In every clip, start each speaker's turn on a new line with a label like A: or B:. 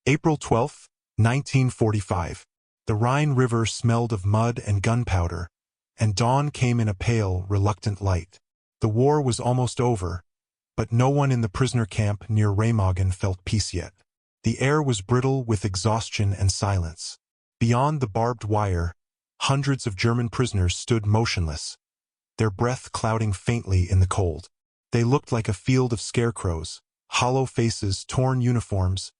A: April 12, 1945. The Rhine River smelled of mud and gunpowder, and dawn came in a pale, reluctant light. The war was almost over, but no one in the prisoner camp near Remagen felt peace yet. The air was brittle with exhaustion and silence. Beyond the barbed wire, hundreds of German prisoners stood motionless, their breath clouding faintly in the cold. They looked like a field of scarecrows, hollow faces, torn uniforms,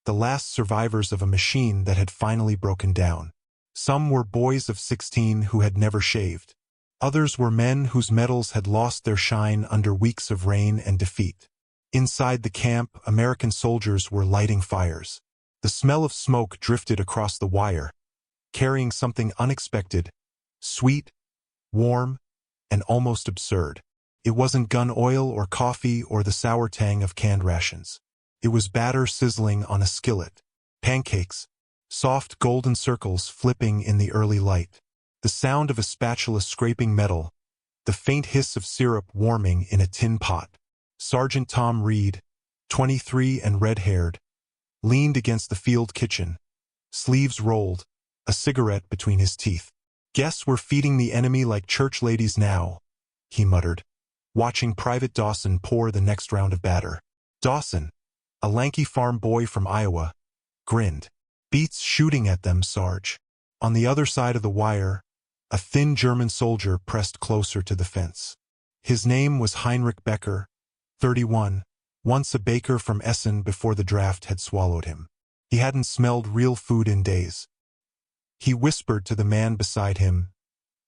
A: the last survivors of a machine that had finally broken down. Some were boys of 16 who had never shaved. Others were men whose medals had lost their shine under weeks of rain and defeat. Inside the camp, American soldiers were lighting fires. The smell of smoke drifted across the wire, carrying something unexpected, sweet, warm, and almost absurd. It wasn't gun oil or coffee or the sour tang of canned rations. It was batter sizzling on a skillet, pancakes, soft golden circles flipping in the early light, the sound of a spatula scraping metal, the faint hiss of syrup warming in a tin pot. Sergeant Tom Reed, 23 and red-haired, leaned against the field kitchen, sleeves rolled, a cigarette between his teeth. "Guess we're feeding the enemy like church ladies now," he muttered, watching Private Dawson pour the next round of batter. Dawson, a lanky farm boy from Iowa, grinned. "Beats shooting at them, Sarge." On the other side of the wire, a thin German soldier pressed closer to the fence. His name was Heinrich Becker, 31, once a baker from Essen before the draft had swallowed him. He hadn't smelled real food in days. He whispered to the man beside him,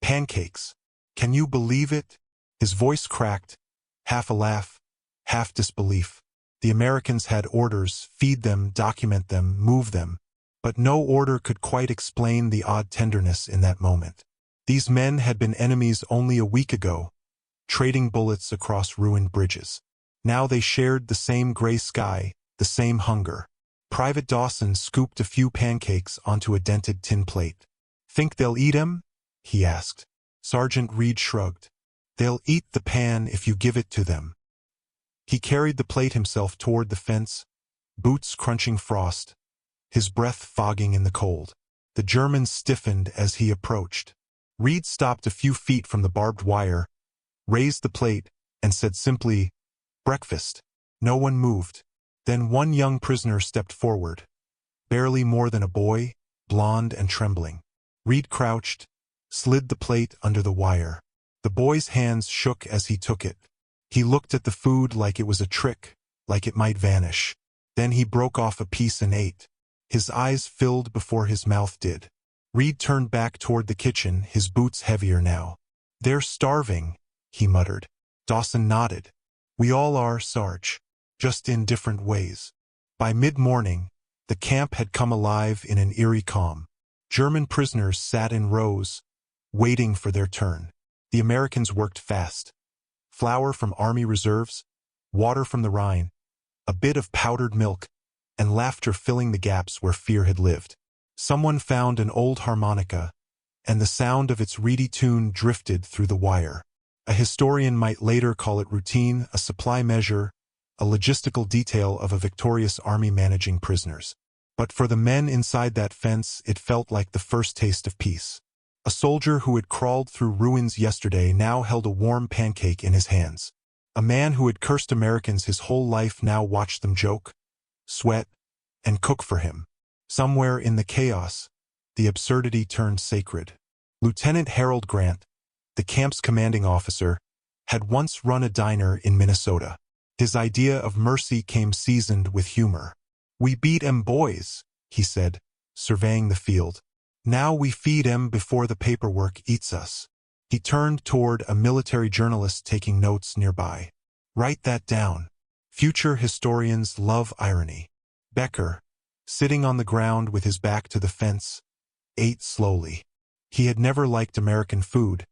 A: "Pancakes. Can you believe it?" His voice cracked, half a laugh, half disbelief. The Americans had orders: feed them, document them, move them. But no order could quite explain the odd tenderness in that moment. These men had been enemies only a week ago, trading bullets across ruined bridges. Now they shared the same gray sky, the same hunger. Private Dawson scooped a few pancakes onto a dented tin plate. "Think they'll eat 'em?" he asked. Sergeant Reed shrugged. "They'll eat the pan if you give it to them." He carried the plate himself toward the fence, boots crunching frost, his breath fogging in the cold. The Germans stiffened as he approached. Reed stopped a few feet from the barbed wire, raised the plate, and said simply, "Breakfast." No one moved. Then one young prisoner stepped forward, barely more than a boy, blond and trembling. Reed crouched, slid the plate under the wire. The boy's hands shook as he took it. He looked at the food like it was a trick, like it might vanish. Then he broke off a piece and ate. His eyes filled before his mouth did. Reed turned back toward the kitchen, his boots heavier now. "They're starving," he muttered. Dawson nodded. "We all are, Sarge, just in different ways." By mid-morning, the camp had come alive in an eerie calm. German prisoners sat in rows, waiting for their turn. The Americans worked fast. Flour from Army reserves, water from the Rhine, a bit of powdered milk, and laughter filling the gaps where fear had lived. Someone found an old harmonica, and the sound of its reedy tune drifted through the wire. A historian might later call it routine, a supply measure, a logistical detail of a victorious army managing prisoners. But for the men inside that fence, it felt like the first taste of peace. A soldier who had crawled through ruins yesterday now held a warm pancake in his hands. A man who had cursed Americans his whole life now watched them joke, sweat, and cook for him. Somewhere in the chaos, the absurdity turned sacred. Lieutenant Harold Grant, the camp's commanding officer, had once run a diner in Minnesota. His idea of mercy came seasoned with humor. "We beat 'em boys," he said, surveying the field. "Now we feed 'em before the paperwork eats us." He turned toward a military journalist taking notes nearby. "Write that down. Future historians love irony." Becker, sitting on the ground with his back to the fence, ate slowly. He had never liked American food.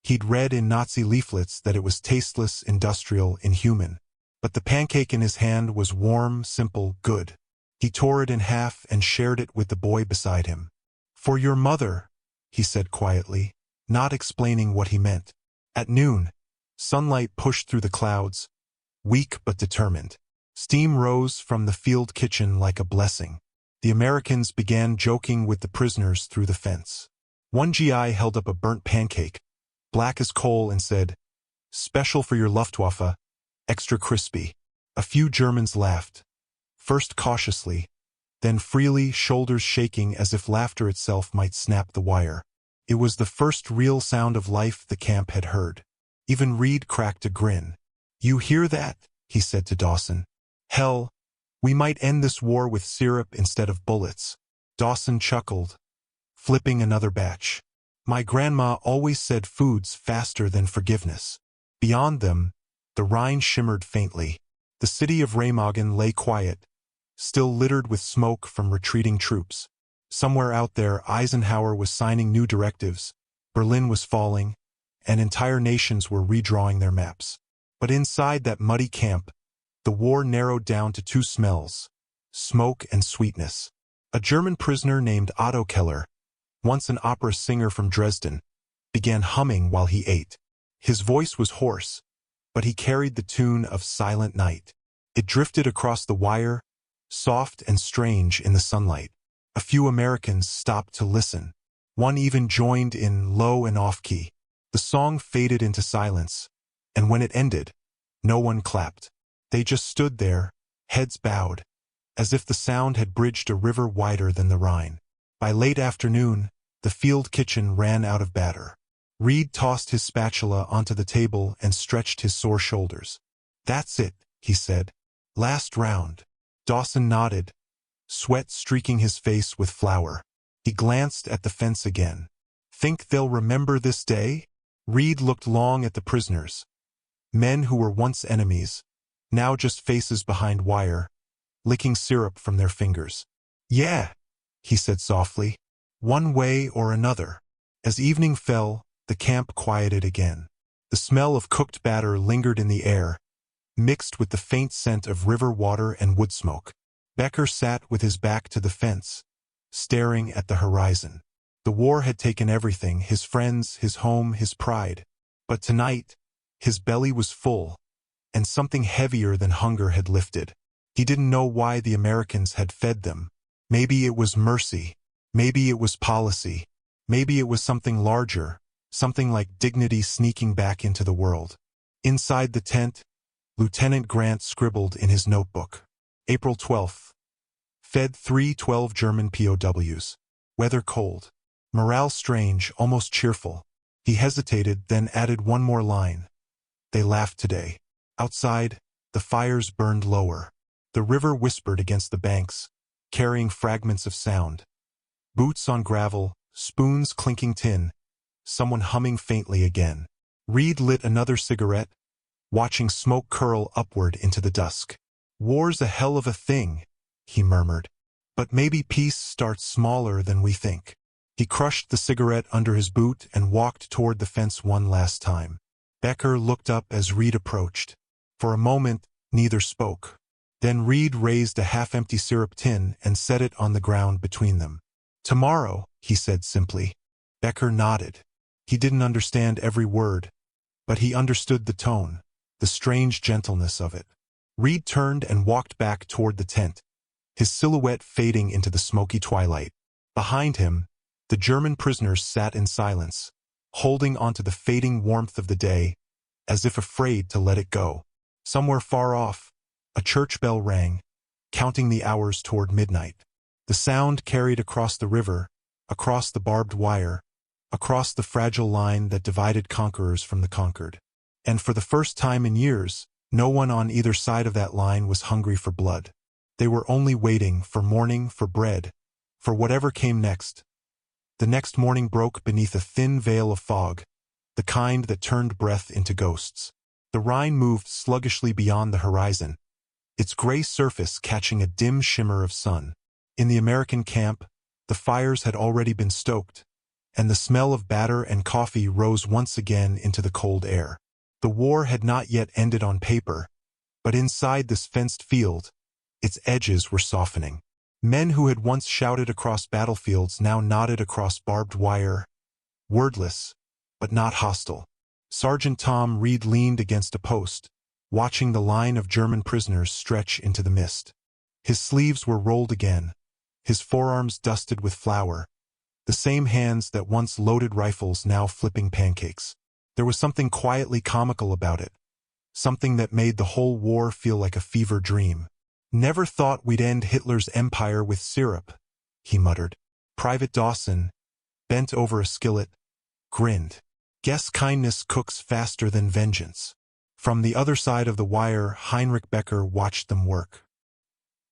A: He'd read in Nazi leaflets that it was tasteless, industrial, inhuman. But the pancake in his hand was warm, simple, good. He tore it in half and shared it with the boy beside him. "For your mother," he said quietly, not explaining what he meant. At noon, sunlight pushed through the clouds, weak but determined. Steam rose from the field kitchen like a blessing. The Americans began joking with the prisoners through the fence. One GI held up a burnt pancake, black as coal, and said, "Special for your Luftwaffe, extra crispy." A few Germans laughed, first cautiously, then freely, shoulders shaking as if laughter itself might snap the wire. It was the first real sound of life the camp had heard. Even Reed cracked a grin. "You hear that?" he said to Dawson. "Hell, we might end this war with syrup instead of bullets." Dawson chuckled, flipping another batch. "My grandma always said food's faster than forgiveness." Beyond them, the Rhine shimmered faintly. The city of Remagen lay quiet, still littered with smoke from retreating troops. Somewhere out there, Eisenhower was signing new directives, Berlin was falling, and entire nations were redrawing their maps. But inside that muddy camp, the war narrowed down to two smells: smoke and sweetness. A German prisoner named Otto Keller, once an opera singer from Dresden, began humming while he ate. His voice was hoarse, but he carried the tune of Silent Night. It drifted across the wire, soft and strange in the sunlight. A few Americans stopped to listen. One even joined in, low and off-key. The song faded into silence, and when it ended, no one clapped. They just stood there, heads bowed, as if the sound had bridged a river wider than the Rhine. By late afternoon, the field kitchen ran out of batter. Reed tossed his spatula onto the table and stretched his sore shoulders. "That's it," he said. "Last round." Dawson nodded, sweat streaking his face with flour. He glanced at the fence again. "Think they'll remember this day?" Reed looked long at the prisoners. Men who were once enemies, now just faces behind wire, licking syrup from their fingers. "Yeah," he said softly. "One way or another." As evening fell, the camp quieted again. The smell of cooked batter lingered in the air, mixed with the faint scent of river water and wood smoke. Becker sat with his back to the fence, staring at the horizon. The war had taken everything: his friends, his home, his pride. But tonight, his belly was full, and something heavier than hunger had lifted. He didn't know why the Americans had fed them. Maybe it was mercy. Maybe it was policy. Maybe it was something larger, something like dignity sneaking back into the world. Inside the tent, Lieutenant Grant scribbled in his notebook. April 12th. Fed 312 German POWs. Weather cold. Morale strange, almost cheerful. He hesitated, then added one more line. They laughed today. Outside, the fires burned lower. The river whispered against the banks, carrying fragments of sound. Boots on gravel, spoons clinking tin, someone humming faintly again. Reed lit another cigarette, watching smoke curl upward into the dusk. "War's a hell of a thing," he murmured. "But maybe peace starts smaller than we think." He crushed the cigarette under his boot and walked toward the fence one last time. Becker looked up as Reed approached. For a moment, neither spoke. Then Reed raised a half-empty syrup tin and set it on the ground between them. "Tomorrow," he said simply. Becker nodded. He didn't understand every word, but he understood the tone, the strange gentleness of it. Reed turned and walked back toward the tent, his silhouette fading into the smoky twilight. Behind him, the German prisoners sat in silence, holding onto the fading warmth of the day, as if afraid to let it go. Somewhere far off, a church bell rang, counting the hours toward midnight. The sound carried across the river, across the barbed wire, across the fragile line that divided conquerors from the conquered. And for the first time in years, no one on either side of that line was hungry for blood. They were only waiting for morning, for bread, for whatever came next. The next morning broke beneath a thin veil of fog, the kind that turned breath into ghosts. The Rhine moved sluggishly beyond the horizon, its gray surface catching a dim shimmer of sun. In the American camp, the fires had already been stoked, and the smell of batter and coffee rose once again into the cold air. The war had not yet ended on paper, but inside this fenced field, its edges were softening. Men who had once shouted across battlefields now nodded across barbed wire, wordless, but not hostile. Sergeant Tom Reed leaned against a post, watching the line of German prisoners stretch into the mist. His sleeves were rolled again, his forearms dusted with flour, the same hands that once loaded rifles now flipping pancakes. There was something quietly comical about it, something that made the whole war feel like a fever dream. "Never thought we'd end Hitler's empire with syrup," he muttered. Private Dawson, bent over a skillet, grinned. "Guess kindness cooks faster than vengeance." From the other side of the wire, Heinrich Becker watched them work.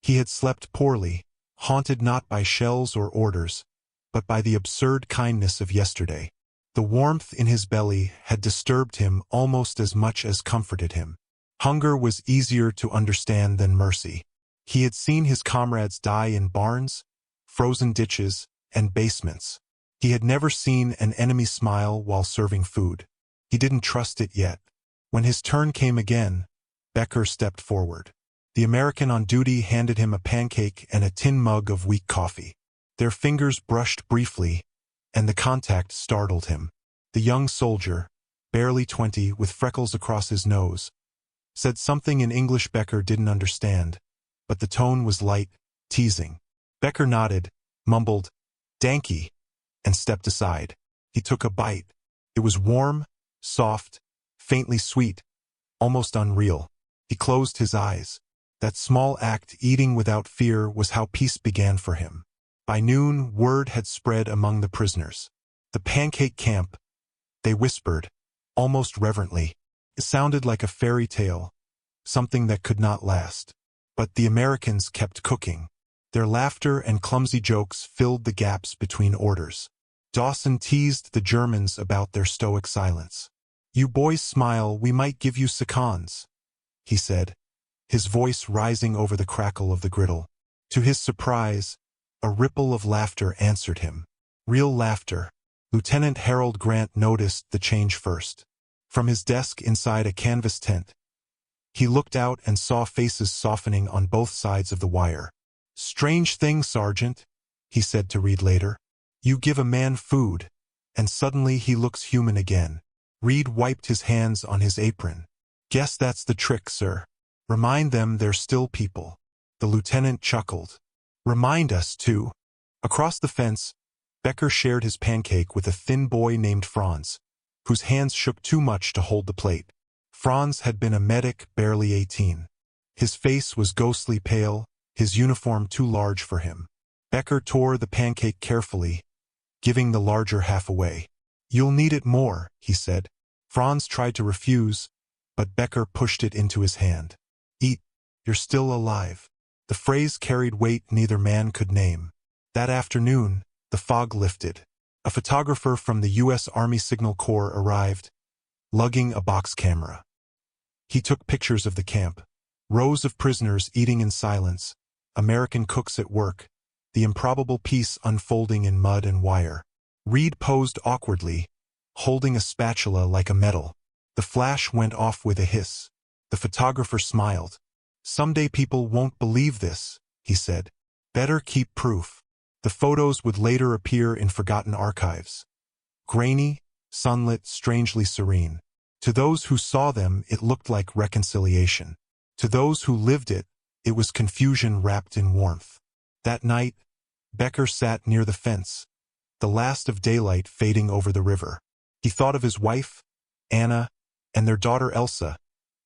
A: He had slept poorly, haunted not by shells or orders, but by the absurd kindness of yesterday. The warmth in his belly had disturbed him almost as much as comforted him. Hunger was easier to understand than mercy. He had seen his comrades die in barns, frozen ditches, and basements. He had never seen an enemy smile while serving food. He didn't trust it yet. When his turn came again, Becker stepped forward. The American on duty handed him a pancake and a tin mug of weak coffee. Their fingers brushed briefly, and the contact startled him. The young soldier, barely 20, with freckles across his nose, said something in English Becker didn't understand, but the tone was light, teasing. Becker nodded, mumbled, "Danke," and stepped aside. He took a bite. It was warm, soft, faintly sweet, almost unreal. He closed his eyes. That small act, eating without fear, was how peace began for him. By noon, word had spread among the prisoners. "The pancake camp," they whispered, almost reverently. It sounded like a fairy tale, something that could not last. But the Americans kept cooking. Their laughter and clumsy jokes filled the gaps between orders. Dawson teased the Germans about their stoic silence. "You boys smile, we might give you seconds," he said, his voice rising over the crackle of the griddle. To his surprise, a ripple of laughter answered him. Real laughter. Lieutenant Harold Grant noticed the change first. From his desk inside a canvas tent, he looked out and saw faces softening on both sides of the wire. "Strange thing, Sergeant," he said to Reed later. "You give a man food, and suddenly he looks human again." Reed wiped his hands on his apron. "Guess that's the trick, sir. Remind them they're still people." The lieutenant chuckled. "Remind us, too." Across the fence, Becker shared his pancake with a thin boy named Franz, whose hands shook too much to hold the plate. Franz had been a medic, barely 18. His face was ghostly pale, his uniform too large for him. Becker tore the pancake carefully, giving the larger half away. "You'll need it more," he said. Franz tried to refuse, but Becker pushed it into his hand. "Eat, you're still alive." The phrase carried weight neither man could name. That afternoon, the fog lifted. A photographer from the U.S. Army Signal Corps arrived, lugging a box camera. He took pictures of the camp. Rows of prisoners eating in silence, American cooks at work, the improbable peace unfolding in mud and wire. Reed posed awkwardly, holding a spatula like a medal. The flash went off with a hiss. The photographer smiled. "Someday people won't believe this," he said. "Better keep proof." The photos would later appear in forgotten archives. Grainy, sunlit, strangely serene. To those who saw them, it looked like reconciliation. To those who lived it, it was confusion wrapped in warmth. That night, Becker sat near the fence, the last of daylight fading over the river. He thought of his wife, Anna, and their daughter Elsa,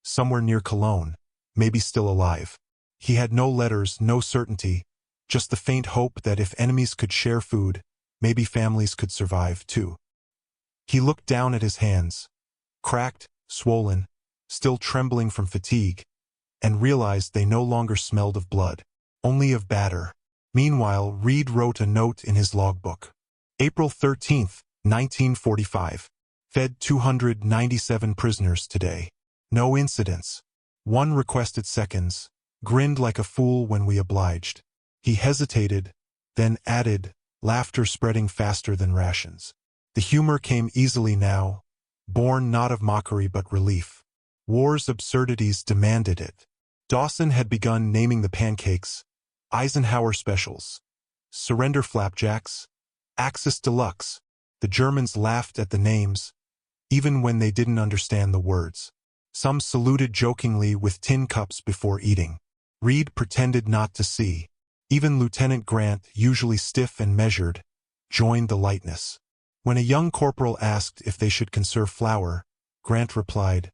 A: somewhere near Cologne, maybe still alive. He had no letters, no certainty, just the faint hope that if enemies could share food, maybe families could survive too. He looked down at his hands, cracked, swollen, still trembling from fatigue, and realized they no longer smelled of blood, only of batter. Meanwhile, Reed wrote a note in his logbook. April 13th, 1945. Fed 297 prisoners today. No incidents. One requested seconds. Grinned like a fool when we obliged. He hesitated, then added, laughter spreading faster than rations. The humor came easily now, born not of mockery but relief. War's absurdities demanded it. Dawson had begun naming the pancakes, Eisenhower Specials, Surrender Flapjacks, Axis Deluxe. The Germans laughed at the names, even when they didn't understand the words. Some saluted jokingly with tin cups before eating. Reed pretended not to see. Even Lieutenant Grant, usually stiff and measured, joined the lightness. When a young corporal asked if they should conserve flour, Grant replied,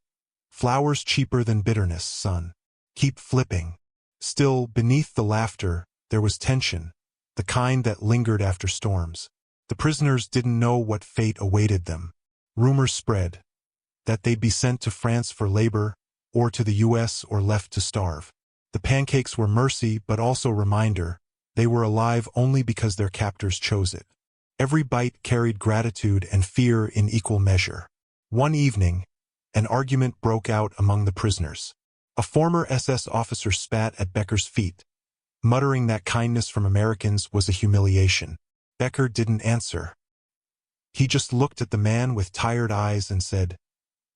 A: "Flour's cheaper than bitterness, son. Keep flipping." Still, beneath the laughter, there was tension, the kind that lingered after storms. The prisoners didn't know what fate awaited them. Rumors spread that they'd be sent to France for labor, or to the U.S. or left to starve. The pancakes were mercy, but also reminder they were alive only because their captors chose it. Every bite carried gratitude and fear in equal measure. One evening, an argument broke out among the prisoners. A former SS officer spat at Becker's feet, muttering that kindness from Americans was a humiliation. Becker didn't answer. He just looked at the man with tired eyes and said,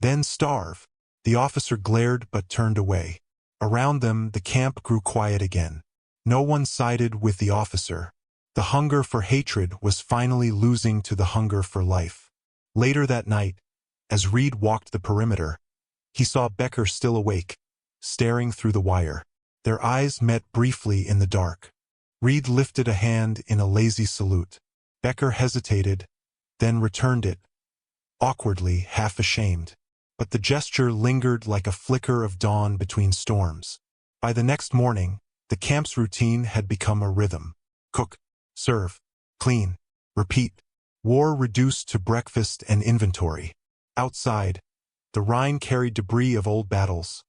A: "Then starve." The officer glared but turned away. Around them, the camp grew quiet again. No one sided with the officer. The hunger for hatred was finally losing to the hunger for life. Later that night, as Reed walked the perimeter, he saw Becker still awake, staring through the wire. Their eyes met briefly in the dark. Reed lifted a hand in a lazy salute. Becker hesitated, then returned it, awkwardly, half ashamed. But the gesture lingered like a flicker of dawn between storms. By the next morning, the camp's routine had become a rhythm. Cook, serve, clean, repeat. War reduced to breakfast and inventory. Outside, the Rhine carried debris of old battles,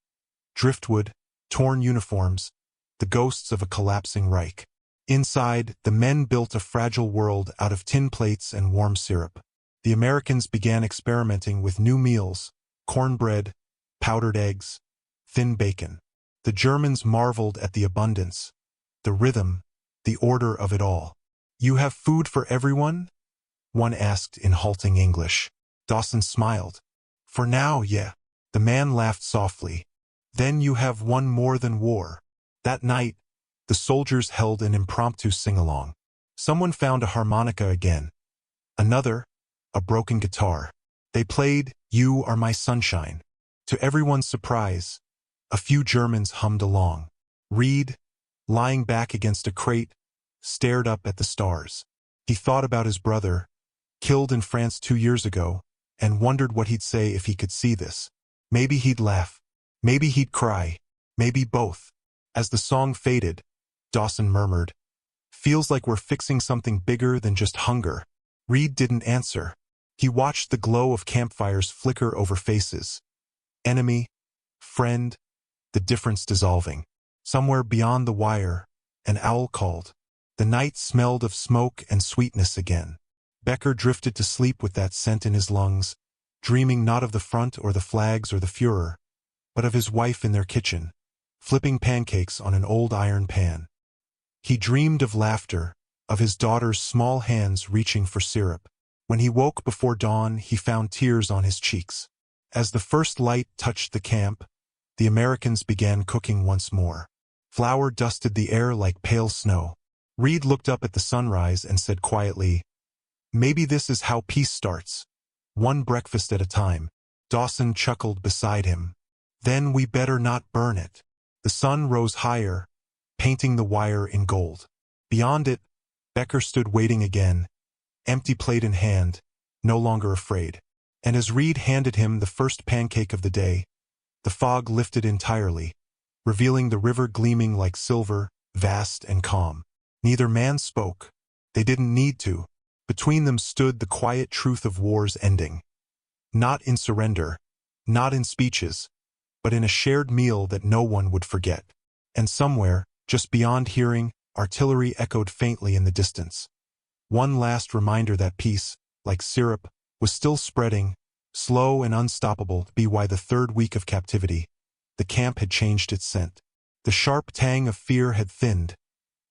A: driftwood, torn uniforms, the ghosts of a collapsing Reich. Inside, the men built a fragile world out of tin plates and warm syrup. The Americans began experimenting with new meals: cornbread, powdered eggs, thin bacon. The Germans marveled at the abundance, the rhythm, the order of it all. "You have food for everyone?" one asked in halting English. Dawson smiled. "For now, yeah." The man laughed softly. "Then you have one more than war." That night, the soldiers held an impromptu sing-along. Someone found a harmonica again. Another, a broken guitar. They played "You Are My Sunshine." To everyone's surprise, a few Germans hummed along. Reed, lying back against a crate, stared up at the stars. He thought about his brother, killed in France 2 years ago, and wondered what he'd say if he could see this. Maybe he'd laugh. Maybe he'd cry. Maybe both. As the song faded, Dawson murmured, "Feels like we're fixing something bigger than just hunger." Reed didn't answer. He watched the glow of campfires flicker over faces. Enemy, friend, the difference dissolving. Somewhere beyond the wire, an owl called. The night smelled of smoke and sweetness again. Becker drifted to sleep with that scent in his lungs, dreaming not of the front or the flags or the Führer, but of his wife in their kitchen, flipping pancakes on an old iron pan. He dreamed of laughter, of his daughter's small hands reaching for syrup. When he woke before dawn, he found tears on his cheeks. As the first light touched the camp, the Americans began cooking once more. Flour dusted the air like pale snow. Reed looked up at the sunrise and said quietly, "Maybe this is how peace starts. One breakfast at a time." Dawson chuckled beside him. "Then we better not burn it." The sun rose higher, painting the wire in gold. Beyond it, Becker stood waiting again, empty plate in hand, no longer afraid. And as Reed handed him the first pancake of the day, the fog lifted entirely, revealing the river gleaming like silver, vast and calm. Neither man spoke. They didn't need to. Between them stood the quiet truth of war's ending. Not in surrender, not in speeches, but in a shared meal that no one would forget. And somewhere, just beyond hearing, artillery echoed faintly in the distance. One last reminder that peace, like syrup, was still spreading, slow and unstoppable, to be why the third week of captivity, the camp had changed its scent. The sharp tang of fear had thinned,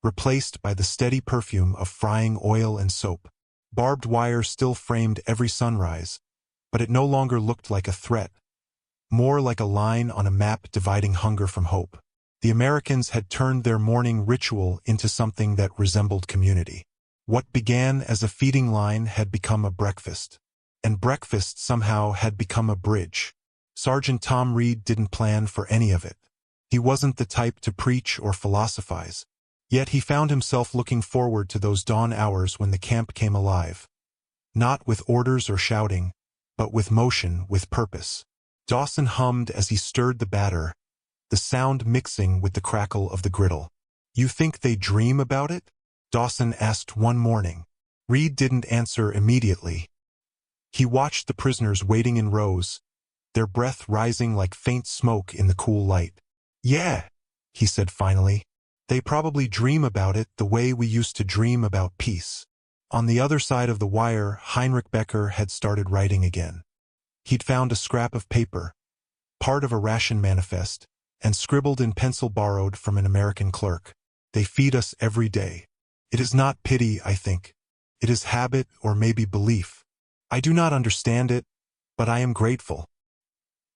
A: replaced by the steady perfume of frying oil and soap. Barbed wire still framed every sunrise, but it no longer looked like a threat, more like a line on a map dividing hunger from hope. The Americans had turned their morning ritual into something that resembled community. What began as a feeding line had become a breakfast, and breakfast somehow had become a bridge. Sergeant Tom Reed didn't plan for any of it. He wasn't the type to preach or philosophize. Yet he found himself looking forward to those dawn hours when the camp came alive. Not with orders or shouting, but with motion, with purpose. Dawson hummed as he stirred the batter, the sound mixing with the crackle of the griddle. "You think they dream about it?" Dawson asked one morning. Reed didn't answer immediately. He watched the prisoners waiting in rows, their breath rising like faint smoke in the cool light. "Yeah," he said finally. "They probably dream about it the way we used to dream about peace." On the other side of the wire, Heinrich Becker had started writing again. He'd found a scrap of paper, part of a ration manifest, and scribbled in pencil borrowed from an American clerk. "They feed us every day. It is not pity, I think. It is habit or maybe belief. I do not understand it, but I am grateful."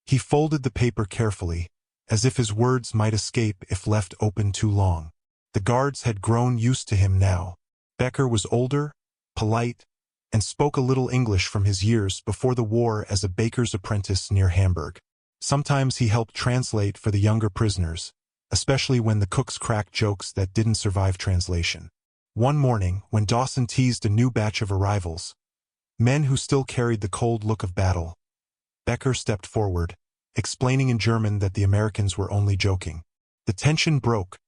A: He folded the paper carefully, as if his words might escape if left open too long. The guards had grown used to him now. Becker was older, polite, and spoke a little English from his years before the war as a baker's apprentice near Hamburg. Sometimes he helped translate for the younger prisoners, especially when the cooks cracked jokes that didn't survive translation. One morning, when Dawson teased a new batch of arrivals, men who still carried the cold look of battle, Becker stepped forward, explaining in German that the Americans were only joking. The tension broke,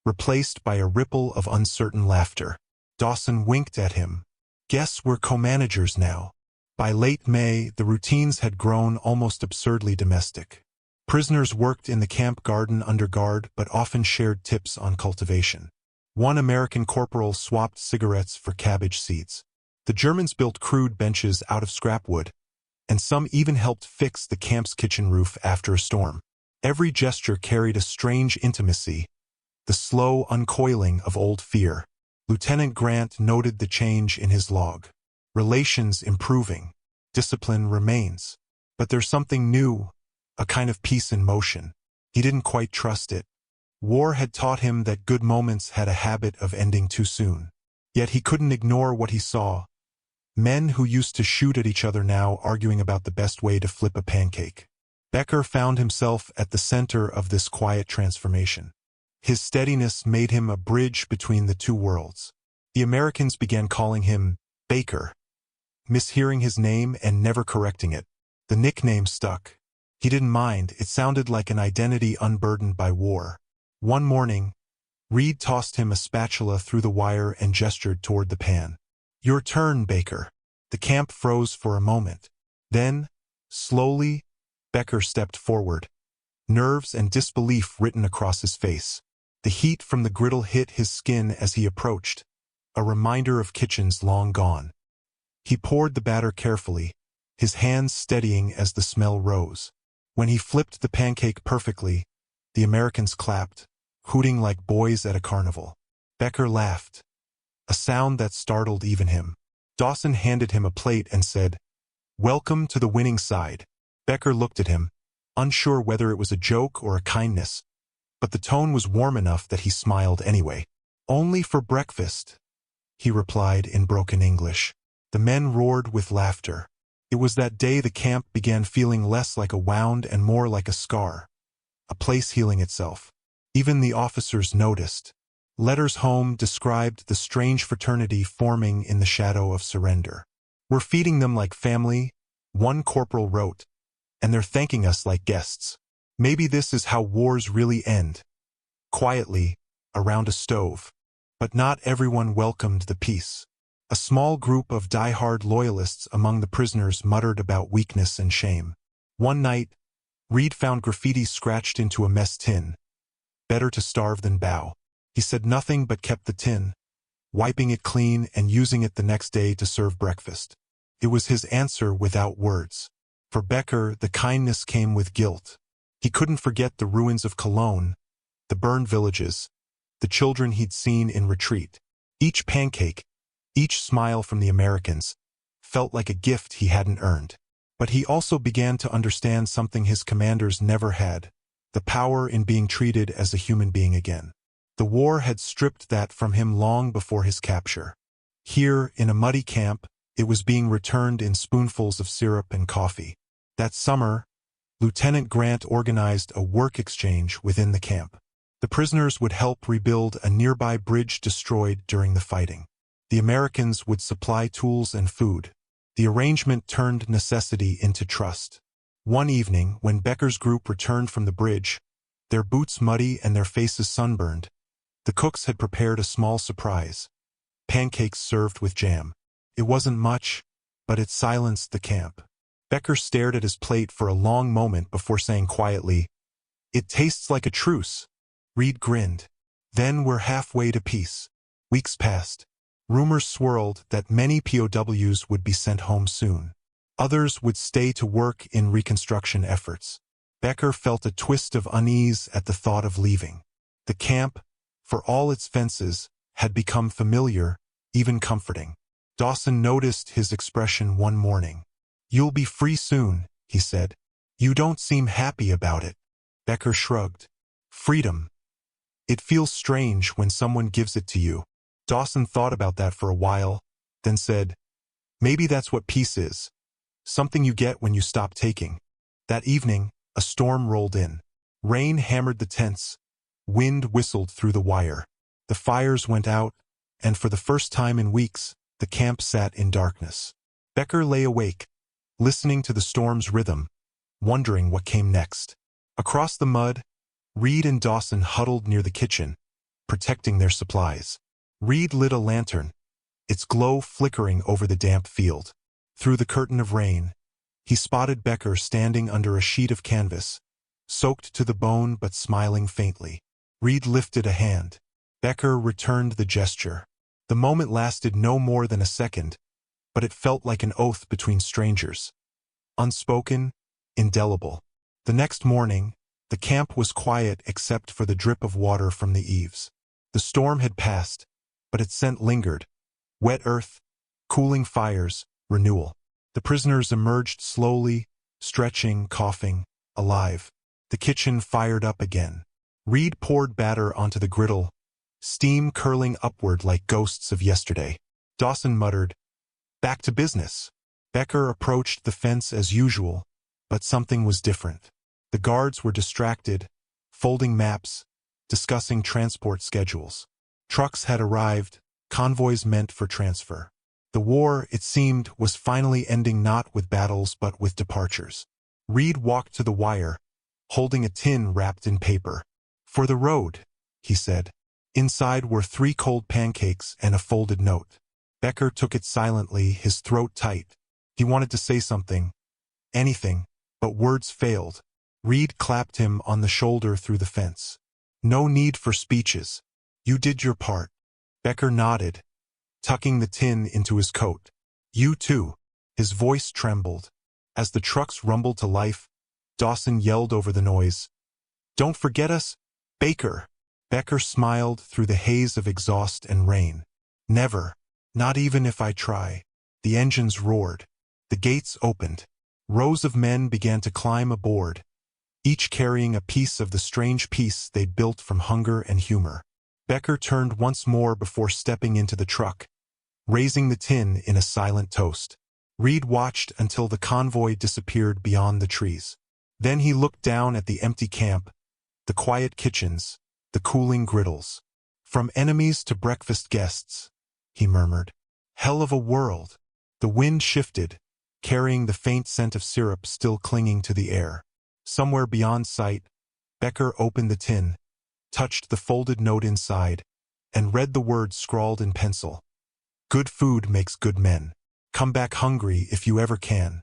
A: replaced by a ripple of uncertain laughter. Dawson winked at him. "Guess we're co-managers now." By late May, the routines had grown almost absurdly domestic. Prisoners worked in the camp garden under guard but often shared tips on cultivation. One American corporal swapped cigarettes for cabbage seeds. The Germans built crude benches out of scrap wood, and some even helped fix the camp's kitchen roof after a storm. Every gesture carried a strange intimacy, the slow uncoiling of old fear. Lieutenant Grant noted the change in his log. Relations improving. Discipline remains. But there's something new, a kind of peace in motion. He didn't quite trust it. War had taught him that good moments had a habit of ending too soon. Yet he couldn't ignore what he saw. Men who used to shoot at each other now arguing about the best way to flip a pancake. Becker found himself at the center of this quiet transformation. His steadiness made him a bridge between the two worlds. The Americans began calling him Baker, mishearing his name and never correcting it. The nickname stuck. He didn't mind, it sounded like an identity unburdened by war. One morning, Reed tossed him a spatula through the wire and gestured toward the pan. "Your turn, Baker." The camp froze for a moment. Then, slowly, Becker stepped forward, nerves and disbelief written across his face. The heat from the griddle hit his skin as he approached, a reminder of kitchens long gone. He poured the batter carefully, his hands steadying as the smell rose. When he flipped the pancake perfectly, the Americans clapped, hooting like boys at a carnival. Becker laughed, a sound that startled even him. Dawson handed him a plate and said, "Welcome to the winning side." Becker looked at him, unsure whether it was a joke or a kindness, but the tone was warm enough that he smiled anyway. "Only for breakfast," he replied in broken English. The men roared with laughter. It was that day the camp began feeling less like a wound and more like a scar, a place healing itself. Even the officers noticed. Letters home described the strange fraternity forming in the shadow of surrender. "We're feeding them like family," one corporal wrote, "and they're thanking us like guests. Maybe this is how wars really end." Quietly, around a stove. But not everyone welcomed the peace. A small group of die-hard loyalists among the prisoners muttered about weakness and shame. One night, Reed found graffiti scratched into a mess tin. "Better to starve than bow." He said nothing but kept the tin, wiping it clean and using it the next day to serve breakfast. It was his answer without words. For Becker, the kindness came with guilt. He couldn't forget the ruins of Cologne, the burned villages, the children he'd seen in retreat. Each pancake, each smile from the Americans, felt like a gift he hadn't earned. But he also began to understand something his commanders never had, the power in being treated as a human being again. The war had stripped that from him long before his capture. Here, in a muddy camp, it was being returned in spoonfuls of syrup and coffee. That summer, Lieutenant Grant organized a work exchange within the camp. The prisoners would help rebuild a nearby bridge destroyed during the fighting. The Americans would supply tools and food. The arrangement turned necessity into trust. One evening, when Becker's group returned from the bridge, their boots muddy and their faces sunburned, the cooks had prepared a small surprise: pancakes served with jam. It wasn't much, but it silenced the camp. Becker stared at his plate for a long moment before saying quietly, "It tastes like a truce." Reed grinned. "Then we're halfway to peace." Weeks passed. Rumors swirled that many POWs would be sent home soon. Others would stay to work in reconstruction efforts. Becker felt a twist of unease at the thought of leaving. The camp, for all its fences, had become familiar, even comforting. Dawson noticed his expression one morning. "You'll be free soon," he said. "You don't seem happy about it." Becker shrugged. "Freedom. It feels strange when someone gives it to you." Dawson thought about that for a while, then said, "Maybe that's what peace is. Something you get when you stop taking." That evening, a storm rolled in. Rain hammered the tents. Wind whistled through the wire. The fires went out, and for the first time in weeks, the camp sat in darkness. Becker lay awake, listening to the storm's rhythm, wondering what came next. Across the mud, Reed and Dawson huddled near the kitchen, protecting their supplies. Reed lit a lantern, its glow flickering over the damp field. Through the curtain of rain, he spotted Becker standing under a sheet of canvas, soaked to the bone but smiling faintly. Reed lifted a hand. Becker returned the gesture. The moment lasted no more than a second, but it felt like an oath between strangers. Unspoken, indelible. The next morning, the camp was quiet except for the drip of water from the eaves. The storm had passed, but its scent lingered. Wet earth, cooling fires, renewal. The prisoners emerged slowly, stretching, coughing, alive. The kitchen fired up again. Reed poured batter onto the griddle, steam curling upward like ghosts of yesterday. Dawson muttered, "Back to business." Becker approached the fence as usual, but something was different. The guards were distracted, folding maps, discussing transport schedules. Trucks had arrived, convoys meant for transfer. The war, it seemed, was finally ending not with battles but with departures. Reed walked to the wire, holding a tin wrapped in paper. "For the road," he said. Inside were 3 cold pancakes and a folded note. Becker took it silently, his throat tight. He wanted to say something, anything, but words failed. Reed clapped him on the shoulder through the fence. "No need for speeches. You did your part." Becker nodded, tucking the tin into his coat. "You too." His voice trembled. As the trucks rumbled to life, Dawson yelled over the noise, "Don't forget us, Baker." Becker smiled through the haze of exhaust and rain. "Never. Not even if I try." The engines roared. The gates opened. Rows of men began to climb aboard, each carrying a piece of the strange peace they'd built from hunger and humor. Becker turned once more before stepping into the truck, raising the tin in a silent toast. Reed watched until the convoy disappeared beyond the trees. Then he looked down at the empty camp, the quiet kitchens, the cooling griddles. "From enemies to breakfast guests," he murmured. "Hell of a world." The wind shifted, carrying the faint scent of syrup still clinging to the air. Somewhere beyond sight, Becker opened the tin, touched the folded note inside, and read the words scrawled in pencil. "Good food makes good men. Come back hungry if you ever can."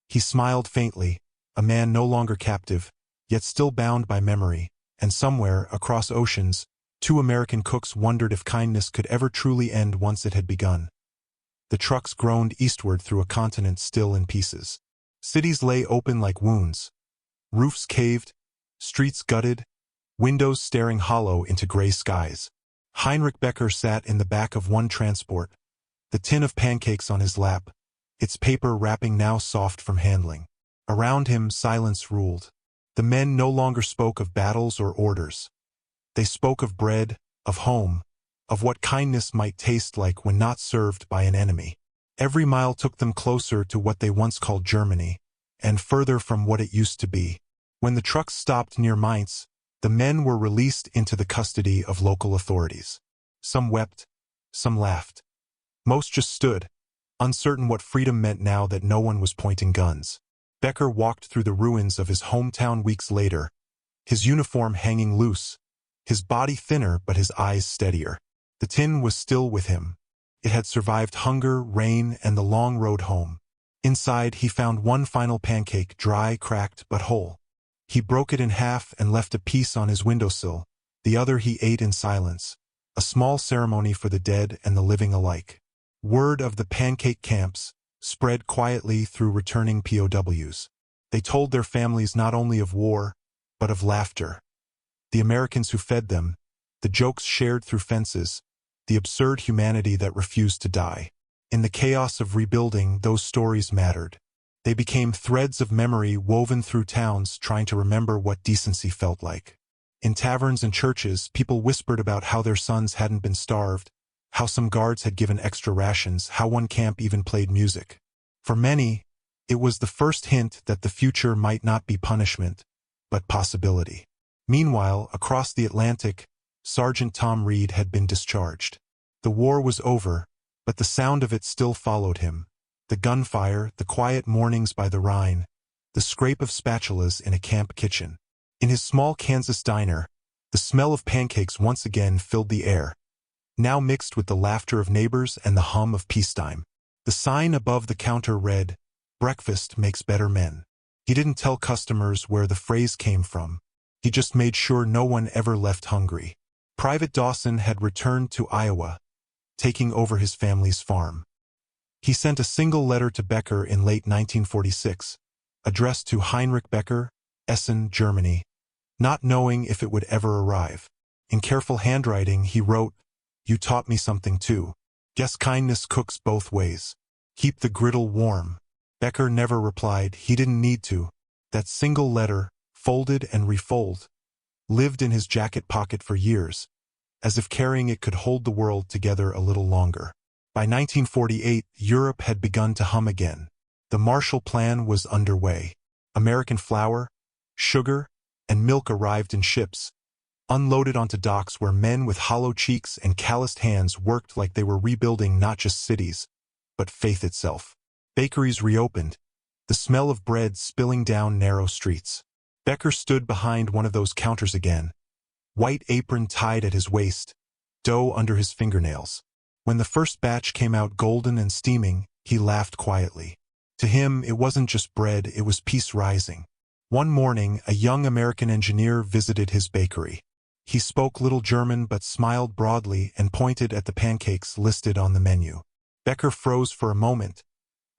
A: He smiled faintly, a man no longer captive, yet still bound by memory, and somewhere, across oceans, 2 American cooks wondered if kindness could ever truly end once it had begun. The trucks groaned eastward through a continent still in pieces. Cities lay open like wounds. Roofs caved, streets gutted, windows staring hollow into gray skies. Heinrich Becker sat in the back of one transport, the tin of pancakes on his lap, its paper wrapping now soft from handling. Around him, silence ruled. The men no longer spoke of battles or orders. They spoke of bread, of home, of what kindness might taste like when not served by an enemy. Every mile took them closer to what they once called Germany, and further from what it used to be. When the trucks stopped near Mainz, The men were released into the custody of local authorities. Some wept, some laughed. Most just stood, uncertain what freedom meant now that no one was pointing guns. Becker walked through the ruins of his hometown weeks later, his uniform hanging loose, his body thinner but his eyes steadier. The tin was still with him. It had survived hunger, rain, and the long road home. Inside, he found one final pancake, dry, cracked, but whole. He broke it in half and left a piece on his windowsill. The other he ate in silence, a small ceremony for the dead and the living alike. Word of the pancake camps spread quietly through returning POWs. They told their families not only of war, but of laughter. The Americans who fed them, the jokes shared through fences, the absurd humanity that refused to die. In the chaos of rebuilding, those stories mattered. They became threads of memory woven through towns trying to remember what decency felt like. In taverns and churches, people whispered about how their sons hadn't been starved, how some guards had given extra rations, how one camp even played music. For many, it was the first hint that the future might not be punishment, but possibility. Meanwhile, across the Atlantic, Sergeant Tom Reed had been discharged. The war was over, but the sound of it still followed him. The gunfire, the quiet mornings by the Rhine, the scrape of spatulas in a camp kitchen. In his small Kansas diner, the smell of pancakes once again filled the air, now mixed with the laughter of neighbors and the hum of peacetime. The sign above the counter read, "Breakfast makes better men." He didn't tell customers where the phrase came from. He just made sure no one ever left hungry. Private Dawson had returned to Iowa, taking over his family's farm. He sent a single letter to Becker in late 1946, addressed to Heinrich Becker, Essen, Germany, not knowing if it would ever arrive. In careful handwriting, he wrote, "You taught me something too. Guess kindness cooks both ways. Keep the griddle warm." Becker never replied. He didn't need to. That single letter, folded and refolded, lived in his jacket pocket for years, as if carrying it could hold the world together a little longer. By 1948, Europe had begun to hum again. The Marshall Plan was underway. American flour, sugar, and milk arrived in ships, unloaded onto docks where men with hollow cheeks and calloused hands worked like they were rebuilding not just cities, but faith itself. Bakeries reopened, the smell of bread spilling down narrow streets. Becker stood behind one of those counters again, white apron tied at his waist, dough under his fingernails. When the first batch came out golden and steaming, he laughed quietly. To him, it wasn't just bread, it was peace rising. One morning, a young American engineer visited his bakery. He spoke little German but smiled broadly and pointed at the pancakes listed on the menu. Becker froze for a moment,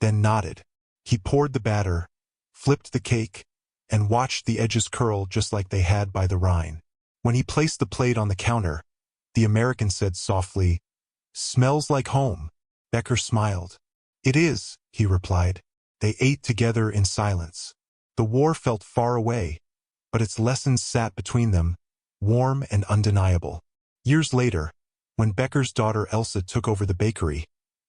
A: then nodded. He poured the batter, flipped the cake, and watched the edges curl just like they had by the Rhine. When he placed the plate on the counter, the American said softly, "Smells like home." Becker smiled. "It is," he replied. They ate together in silence. The war felt far away, but its lessons sat between them, warm and undeniable. Years later, when Becker's daughter Elsa took over the bakery,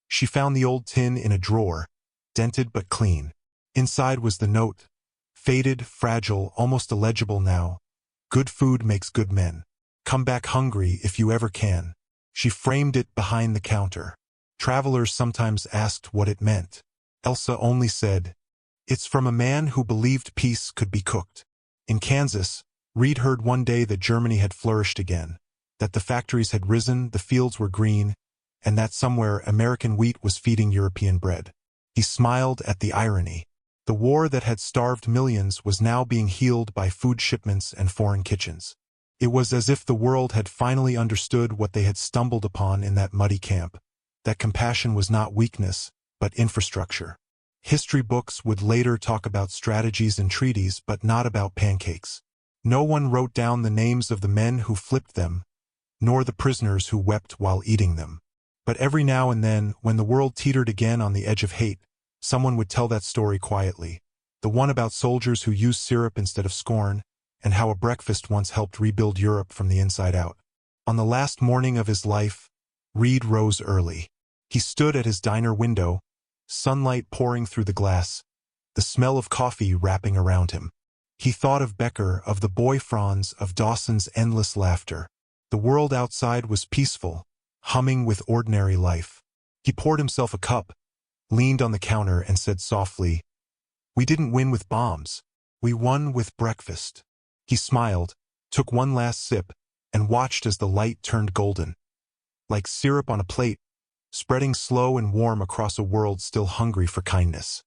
A: she found the old tin in a drawer, dented but clean. Inside was the note, faded, fragile, almost illegible now. "Good food makes good men. Come back hungry if you ever can." She framed it behind the counter. Travelers sometimes asked what it meant. Elsa only said, "It's from a man who believed peace could be cooked." In Kansas, Reed heard one day that Germany had flourished again, that the factories had risen, the fields were green, and that somewhere American wheat was feeding European bread. He smiled at the irony. The war that had starved millions was now being healed by food shipments and foreign kitchens. It was as if the world had finally understood what they had stumbled upon in that muddy camp, that compassion was not weakness, but infrastructure. History books would later talk about strategies and treaties, but not about pancakes. No one wrote down the names of the men who flipped them, nor the prisoners who wept while eating them. But every now and then, when the world teetered again on the edge of hate, someone would tell that story quietly, the one about soldiers who used syrup instead of scorn, and how a breakfast once helped rebuild Europe from the inside out. On the last morning of his life, Reed rose early. He stood at his diner window, sunlight pouring through the glass, the smell of coffee wrapping around him. He thought of Becker, of the boy Franz, of Dawson's endless laughter. The world outside was peaceful, humming with ordinary life. He poured himself a cup, leaned on the counter, and said softly, "We didn't win with bombs. We won with breakfast." He smiled, took one last sip, and watched as the light turned golden, like syrup on a plate, spreading slow and warm across a world still hungry for kindness.